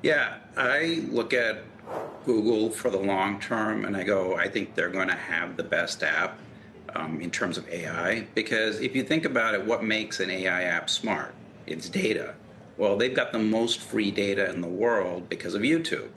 Yeah, I look at Google for the long term and I go, I think they're going to have the best app in terms of AI. Because if you think about it, what makes an AI app smart? It's data. Well, they've got the most free data in the world because of YouTube.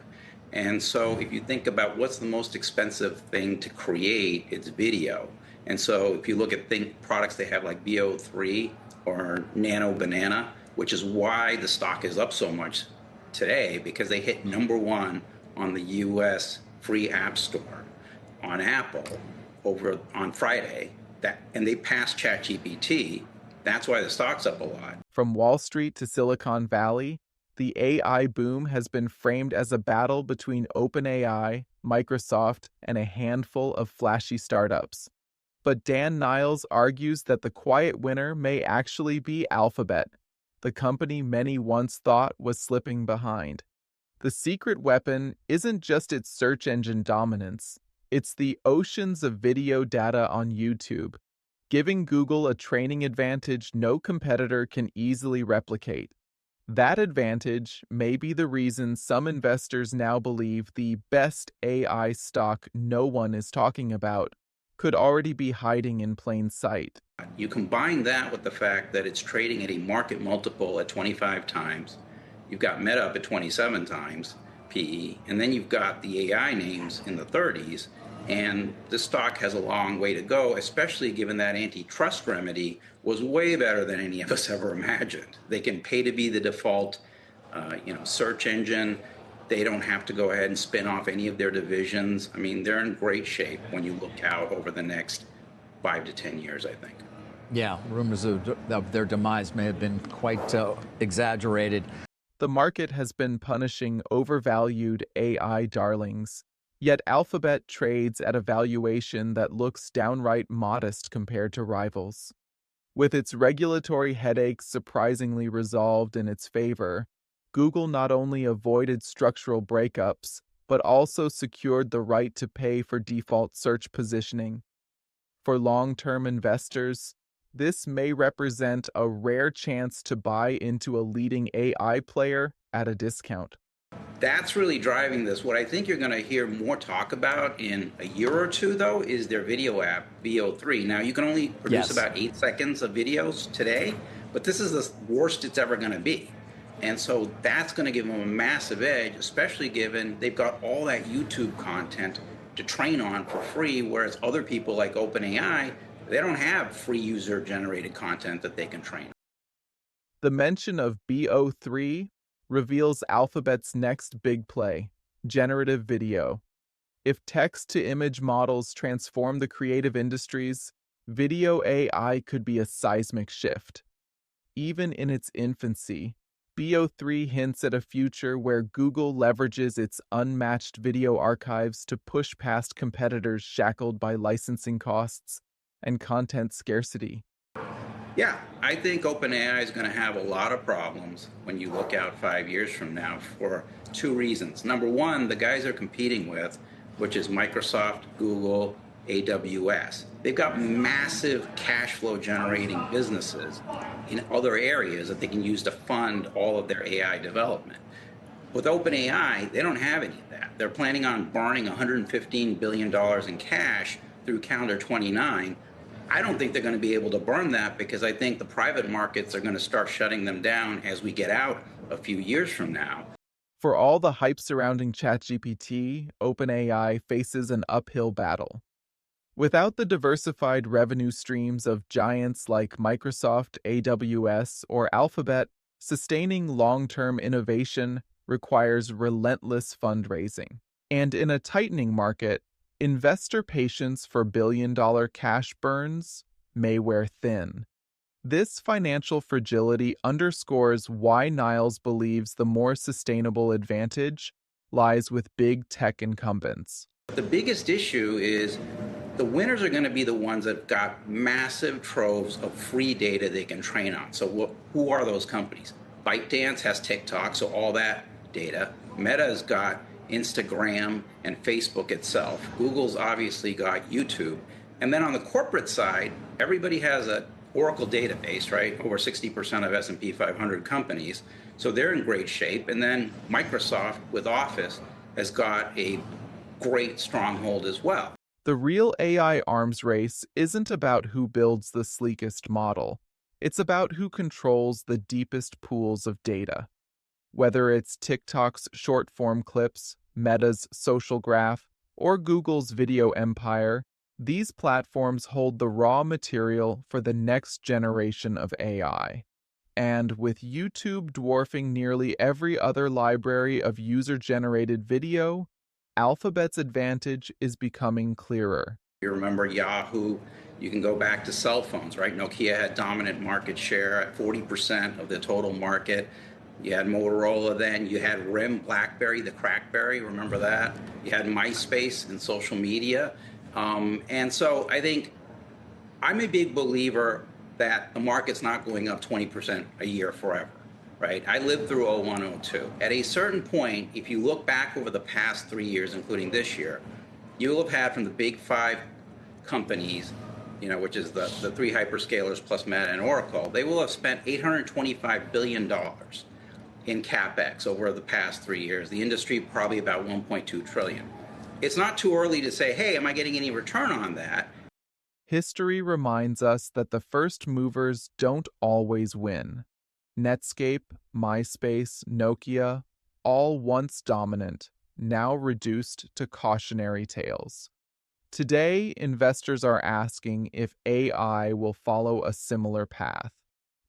And so if you think about what's the most expensive thing to create, it's video. And so if you look at products they have like VO3 or Nano Banana, which is why the stock is up so much today, because they hit number one on the US free app store on Apple over on Friday. And they passed ChatGPT. That's why the stock's up a lot. From Wall Street to Silicon Valley, the AI boom has been framed as a battle between OpenAI, Microsoft, and a handful of flashy startups. But Dan Niles argues that the quiet winner may actually be Alphabet, the company many once thought was slipping behind. The secret weapon isn't just its search engine dominance, it's the oceans of video data on YouTube, giving Google a training advantage no competitor can easily replicate. That advantage may be the reason some investors now believe the best AI stock no one is talking about could already be hiding in plain sight. You combine that with the fact that it's trading at a market multiple at 25 times. You've got Meta up at 27 times PE, and then you've got the AI names in the 30s. And the stock has a long way to go, especially given that antitrust remedy was way better than any of us ever imagined. They can pay to be the default, search engine. They don't have to go ahead and spin off any of their divisions. I mean, they're in great shape when you look out over the next 5 to 10 years, I think. Yeah, rumors of their demise may have been quite exaggerated. The market has been punishing overvalued AI darlings, yet Alphabet trades at a valuation that looks downright modest compared to rivals. With its regulatory headaches surprisingly resolved in its favor, Google not only avoided structural breakups, but also secured the right to pay for default search positioning. For long-term investors, this may represent a rare chance to buy into a leading AI player at a discount. That's really driving this. What I think you're going to hear more talk about in a year or two, though, is their video app, VO3. Now, you can only produce about 8 seconds of videos today, but this is the worst it's ever going to be. And so that's going to give them a massive edge, especially given they've got all that YouTube content to train on for free, whereas other people like OpenAI, they don't have free user-generated content that they can train on. The mention of BO3 reveals Alphabet's next big play, generative video. If text-to-image models transform the creative industries, video AI could be a seismic shift. Even in its infancy, BO3 hints at a future where Google leverages its unmatched video archives to push past competitors shackled by licensing costs and content scarcity. Yeah, I think OpenAI is going to have a lot of problems when you look out 5 years from now for two reasons. Number one, the guys they're competing with, which is Microsoft, Google, AWS. They've got massive cash flow generating businesses in other areas that they can use to fund all of their AI development. With OpenAI, they don't have any of that. They're planning on burning $115 billion in cash through calendar 29. I don't think they're going to be able to burn that because I think the private markets are going to start shutting them down as we get out a few years from now. For all the hype surrounding ChatGPT, OpenAI faces an uphill battle. Without the diversified revenue streams of giants like Microsoft, AWS, or Alphabet, sustaining long-term innovation requires relentless fundraising. And in a tightening market, investor patience for billion-dollar cash burns may wear thin. This financial fragility underscores why Niles believes the more sustainable advantage lies with big tech incumbents. The biggest issue is the winners are going to be the ones that have got massive troves of free data they can train on. So who are those companies? ByteDance has TikTok, so all that data. Meta's got Instagram and Facebook itself. Google's obviously got YouTube. And then on the corporate side, everybody has a Oracle database, right? Over 60% of S&P 500 companies. So they're in great shape. And then Microsoft with Office has got a great stronghold as well. The real AI arms race isn't about who builds the sleekest model. It's about who controls the deepest pools of data. Whether it's TikTok's short-form clips, Meta's social graph, or Google's video empire, these platforms hold the raw material for the next generation of AI. And with YouTube dwarfing nearly every other library of user-generated video, Alphabet's advantage is becoming clearer. You remember Yahoo, you can go back to cell phones, right? Nokia had dominant market share at 40% of the total market. You had Motorola then, you had RIM, BlackBerry, the Crackberry, remember that? You had MySpace and social media. And so I think I'm a big believer that the market's not going up 20% a year forever, right? I lived through 01, 02. At a certain point, if you look back over the past 3 years, including this year, you'll have had from the big five companies, which is the three hyperscalers plus Meta and Oracle, they will have spent $825 billion in CapEx over the past 3 years. The industry probably about 1.2 trillion. It's not too early to say, hey, am I getting any return on that? History reminds us that the first movers don't always win. Netscape, MySpace, Nokia, all once dominant, now reduced to cautionary tales. Today, investors are asking if AI will follow a similar path.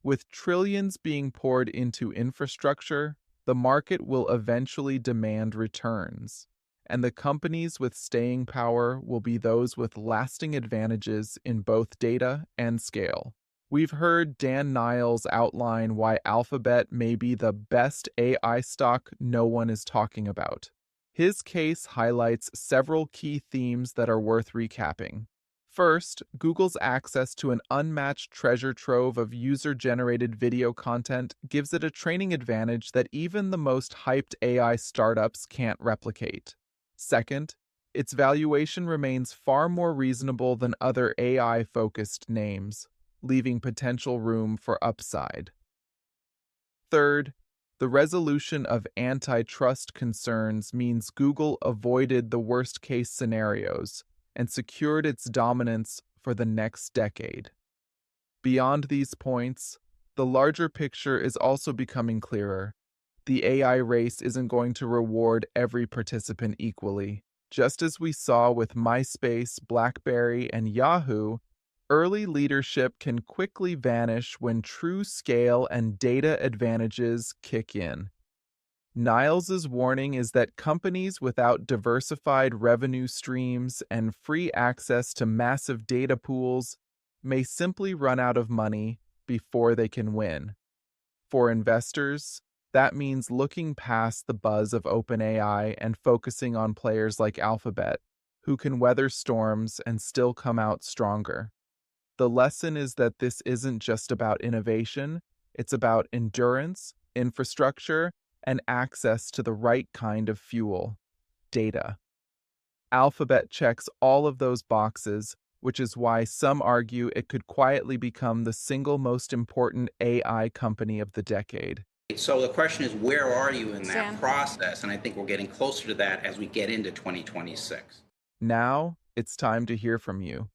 With trillions being poured into infrastructure, the market will eventually demand returns, and the companies with staying power will be those with lasting advantages in both data and scale. We've heard Dan Niles outline why Alphabet may be the best AI stock no one is talking about. His case highlights several key themes that are worth recapping. First, Google's access to an unmatched treasure trove of user-generated video content gives it a training advantage that even the most hyped AI startups can't replicate. Second, its valuation remains far more reasonable than other AI-focused names, leaving potential room for upside. Third, the resolution of antitrust concerns means Google avoided the worst-case scenarios and secured its dominance for the next decade. Beyond these points, the larger picture is also becoming clearer. The AI race isn't going to reward every participant equally. Just as we saw with MySpace, BlackBerry, and Yahoo, early leadership can quickly vanish when true scale and data advantages kick in. Niles's warning is that companies without diversified revenue streams and free access to massive data pools may simply run out of money before they can win. For investors, that means looking past the buzz of OpenAI and focusing on players like Alphabet, who can weather storms and still come out stronger. The lesson is that this isn't just about innovation, it's about endurance, infrastructure, and access to the right kind of fuel, data. Alphabet checks all of those boxes, which is why some argue it could quietly become the single most important AI company of the decade. So the question is, where are you in that process? And I think we're getting closer to that as we get into 2026. Now, it's time to hear from you.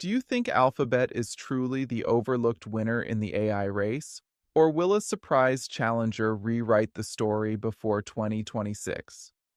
Do you think Alphabet is truly the overlooked winner in the AI race? Or will a surprise challenger rewrite the story before 2026?